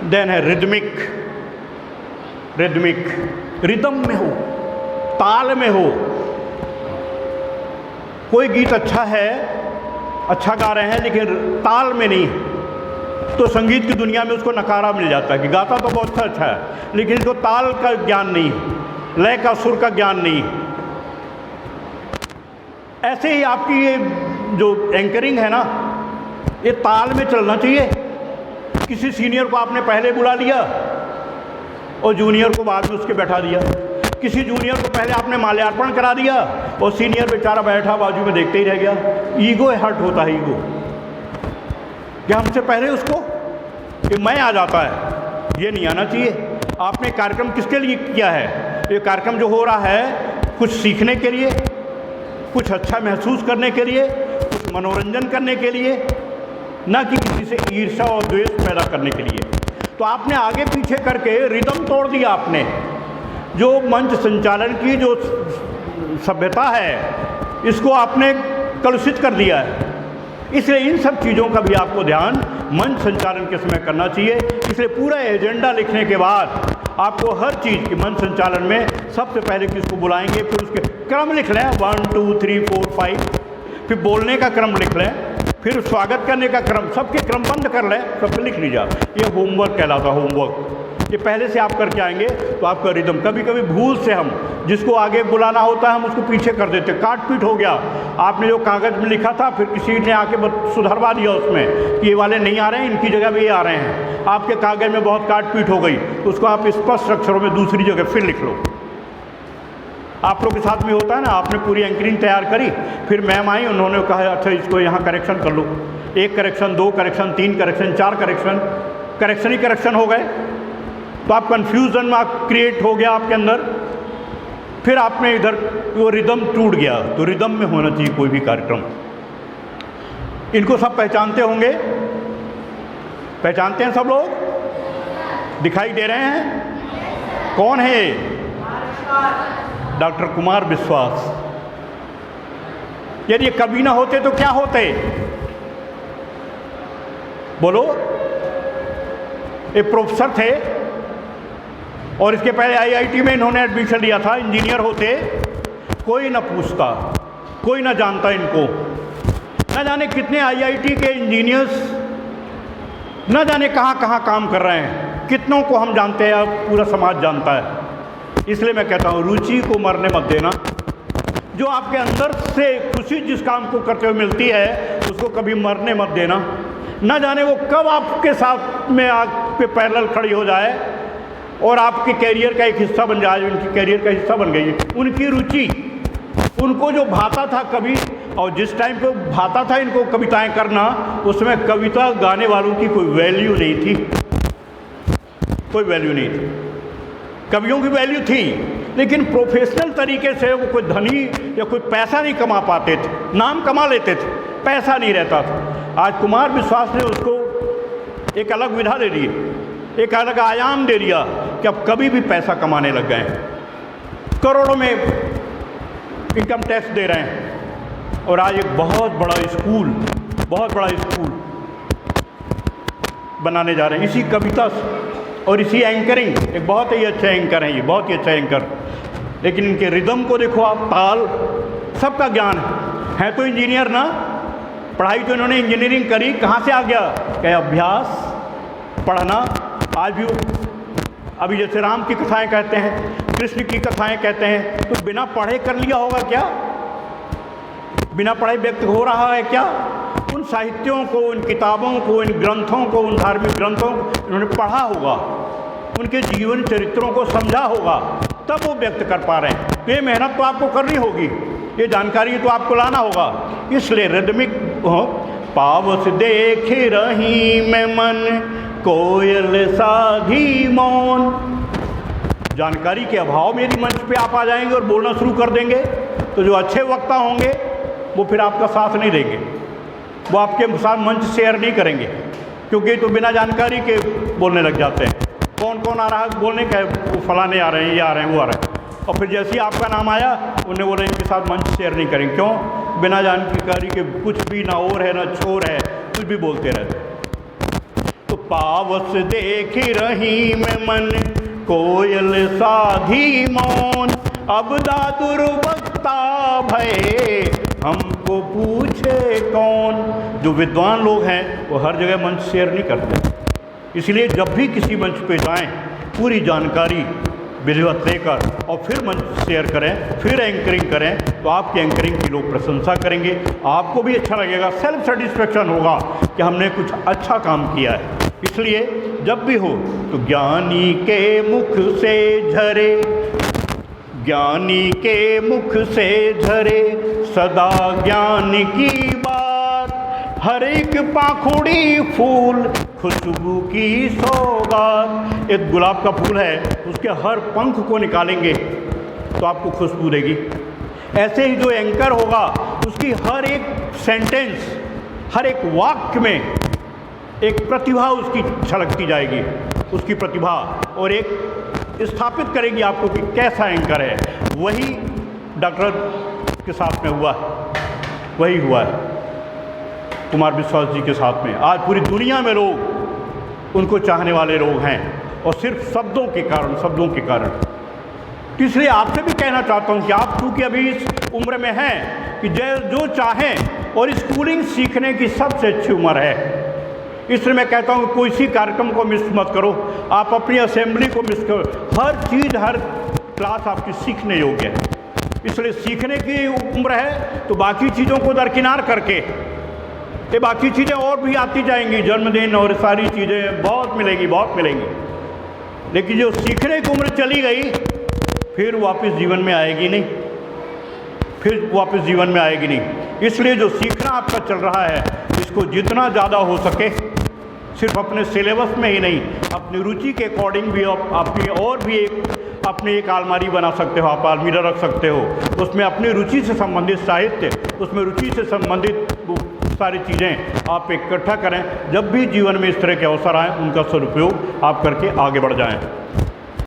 Then है rhythmic, rhythm में हो, ताल में हो। कोई गीत अच्छा है, अच्छा गा रहे हैं लेकिन ताल में नहीं है, तो संगीत की दुनिया में उसको नकारा मिल जाता है कि गाता तो बहुत अच्छा है लेकिन इसको ताल का ज्ञान नहीं है, लय का, सुर का ज्ञान नहीं है। ऐसे ही आपकी ये जो एंकरिंग है ना, ये ताल में चलना चाहिए। किसी सीनियर को आपने पहले बुला लिया और जूनियर को बाद में उसके बैठा दिया, किसी जूनियर को पहले आपने माल्यार्पण करा दिया और सीनियर बेचारा बैठा बाजू में देखते ही रह गया। ईगो हर्ट होता है, ईगो कि हमसे पहले उसको कि मैं आ जाता है, ये नहीं आना चाहिए। आपने कार्यक्रम किसके लिए किया है? ये कार्यक्रम जो हो रहा है कुछ सीखने के लिए, कुछ अच्छा महसूस करने के लिए, कुछ मनोरंजन करने के लिए, ना कि किसी से ईर्ष्या और द्वेष पैदा करने के लिए। तो आपने आगे पीछे करके रिदम तोड़ दिया। आपने जो मंच संचालन की जो सभ्यता है इसको आपने कलुषित कर दिया है। इसलिए इन सब चीज़ों का भी आपको ध्यान मंच संचालन के समय करना चाहिए। इसलिए पूरा एजेंडा लिखने के बाद आपको हर चीज़ की मंच संचालन में सबसे पहले किसको बुलाएंगे, फिर उसके क्रम लिख लें 1 2 3 4 5, फिर बोलने का क्रम लिख लें, फिर स्वागत करने का क्रम, सबके क्रमबंद कर लें, सबके लिख लीजिए। ये होमवर्क कहलाता है, होमवर्क। ये पहले से आप करके आएंगे तो आपका रिदम, कभी कभी भूल से हम जिसको आगे बुलाना होता है हम उसको पीछे कर देते, काट पीट हो गया। आपने जो कागज़ में लिखा था फिर किसी ने आके सुधरवा दिया उसमें कि ये वाले नहीं आ रहे हैं, इनकी जगह भी ये आ रहे हैं। आपके कागज़ में बहुत काट पीट हो गई तो उसको आप स्पष्ट अक्षरों में दूसरी जगह फिर लिख लो। आप लोग के साथ में होता है ना, आपने पूरी एंकरिंग तैयार करी, फिर मैम आई, उन्होंने कहा अच्छा इसको यहाँ करेक्शन कर लो, 1 करेक्शन 2 करेक्शन 3 करेक्शन 4 करेक्शन ही करेक्शन हो गए। तो आप कन्फ्यूज़न में आप क्रिएट हो गया आपके अंदर। फिर आपने इधर वो रिदम टूट गया। तो रिदम में होना चाहिए कोई भी कार्यक्रम। इनको सब पहचानते होंगे, पहचानते हैं सब लोग? दिखाई दे रहे हैं? कौन है? डॉक्टर कुमार विश्वास। यदि ये कवि ना होते तो क्या होते? बोलो। एक प्रोफेसर थे और इसके पहले आईआईटी में इन्होंने एडमिशन लिया था। इंजीनियर होते, कोई ना पूछता, कोई ना जानता इनको। न जाने कितने आईआईटी के इंजीनियर्स न जाने कहाँ कहाँ काम कर रहे हैं, कितनों को हम जानते हैं, पूरा समाज जानता है। इसलिए मैं कहता हूँ रुचि को मरने मत देना। जो आपके अंदर से खुशी जिस काम को करते हुए मिलती है उसको कभी मरने मत देना। न जाने वो कब आपके साथ में आपके पैरेलल खड़ी हो जाए और आपके कैरियर का एक हिस्सा बन जाए। उनकी कैरियर का हिस्सा बन गई। उनकी रुचि, उनको जो भाता था कभी, और जिस टाइम पे भाता था इनको कविताएं करना, उसमें कविता गाने वालों की कोई वैल्यू नहीं थी, कोई वैल्यू नहीं थी। कवियों की वैल्यू थी लेकिन प्रोफेशनल तरीके से वो कोई धनी या कोई पैसा नहीं कमा पाते थे। नाम कमा लेते थे, पैसा नहीं रहता था। आज कुमार विश्वास ने उसको एक अलग विधा दे दी, एक अलग आयाम दे दिया कि अब कभी भी पैसा कमाने लग गए हैं। करोड़ों में इनकम टैक्स दे रहे हैं और आज एक बहुत बड़ा स्कूल बनाने जा रहे हैं इसी कविता से और इसी एंकरिंग। एक बहुत ही अच्छे एंकर हैं ये, बहुत ही अच्छा एंकर। लेकिन इनके रिदम को देखो आप, ताल, सबका ज्ञान है तो इंजीनियर ना, पढ़ाई तो इन्होंने इंजीनियरिंग करी, कहाँ से आ गया? क्या अभ्यास, पढ़ना। आज भी अभी जैसे राम की कथाएं कहते हैं, कृष्ण की कथाएं कहते हैं, तो बिना पढ़े कर लिया होगा क्या? बिना पढ़े व्यक्त हो रहा है क्या? उन साहित्यों को, उन किताबों को, इन ग्रंथों को, उन धार्मिक ग्रंथों को इन्होंने पढ़ा होगा, उनके जीवन चरित्रों को समझा होगा, तब वो व्यक्त कर पा रहे हैं। तो ये मेहनत तो आपको करनी होगी, ये जानकारी तो आपको लाना होगा। इसलिए रिदमिक हो, पावस देख रही मैं मन कोयल साधी मौन। जानकारी के अभाव में यदि मंच पे आप आ जाएंगे और बोलना शुरू कर देंगे तो जो अच्छे वक्ता होंगे वो फिर आपका साथ नहीं देंगे, वो आपके साथ मंच शेयर नहीं करेंगे, क्योंकि तो बिना जानकारी के बोलने लग जाते हैं। कौन कौन आ रहा है बोलने का? वो फलाने आ रहे हैं, ये आ रहे हैं, वो आ रहे हैं। और फिर जैसे ही आपका नाम आया उन्हें बोला इनके साथ मंच शेयर नहीं करेंगे। क्यों? बिना जानकारी के कुछ भी ना और है ना छोर है, कुछ भी बोलते रहते हैं। तो पावस देख रही मैं मन कोयल साधी मौन, अब दादुर वक्ता भय हमको पूछे कौन। जो विद्वान लोग हैं वो हर जगह मंच शेयर नहीं करते, इसलिए जब भी किसी मंच पे जाएं पूरी जानकारी विधिवत लेकर और फिर मंच शेयर करें, फिर एंकरिंग करें, तो आपकी एंकरिंग की लोग प्रशंसा करेंगे, आपको भी अच्छा लगेगा, सेल्फ सेटिस्फेक्शन होगा कि हमने कुछ अच्छा काम किया है। इसलिए जब भी हो तो ज्ञानी के मुख से झरे, ज्ञानी के मुख से झरे सदा ज्ञान की बात, हर एक पाखुड़ी फूल खुशबू की सौगात। एक गुलाब का फूल है, उसके हर पंख को निकालेंगे तो आपको खुशबू देगी। ऐसे ही जो एंकर होगा उसकी हर एक सेंटेंस, हर एक वाक्य में एक प्रतिभा उसकी छलकती जाएगी, उसकी प्रतिभा, और एक स्थापित करेगी आपको कि कैसा एंकर है। वही डॉक्टर के साथ में हुआ है, वही हुआ है कुमार विश्वास जी के साथ में। आज पूरी दुनिया में लोग उनको चाहने वाले लोग हैं, और सिर्फ शब्दों के कारण, शब्दों के कारण। इसलिए आपसे भी कहना चाहता हूँ कि आप चूँकि अभी इस उम्र में हैं कि जो चाहें, और स्कूलिंग सीखने की सबसे अच्छी उम्र है, इसलिए मैं कहता हूँ कोई सी कार्यक्रम को मिस मत करो, आप अपनी असेंबली को मिस करो। हर चीज़, हर क्लास आपकी सीखने योग्य है, इसलिए सीखने की उम्र है तो बाकी चीज़ों को दरकिनार करके, ये बाकी चीज़ें और भी आती जाएंगी, जन्मदिन और सारी चीज़ें बहुत मिलेंगी, बहुत मिलेंगी, लेकिन जो सीखने की उम्र चली गई फिर वापस जीवन में आएगी नहीं, फिर वापस जीवन में आएगी नहीं। इसलिए जो सीखना आपका चल रहा है, इसको जितना ज़्यादा हो सके, सिर्फ अपने सिलेबस में ही नहीं, अपनी रुचि के अकॉर्डिंग भी अपनी और भी अपनी एक अलमारी बना सकते हो, आप अलमीरा रख सकते हो, उसमें अपनी रुचि से संबंधित साहित्य, उसमें रुचि से संबंधित सारी चीज़ें आप इकट्ठा करें। जब भी जीवन में इस तरह के अवसर आएँ, उनका सदुपयोग आप करके आगे बढ़ जाएं।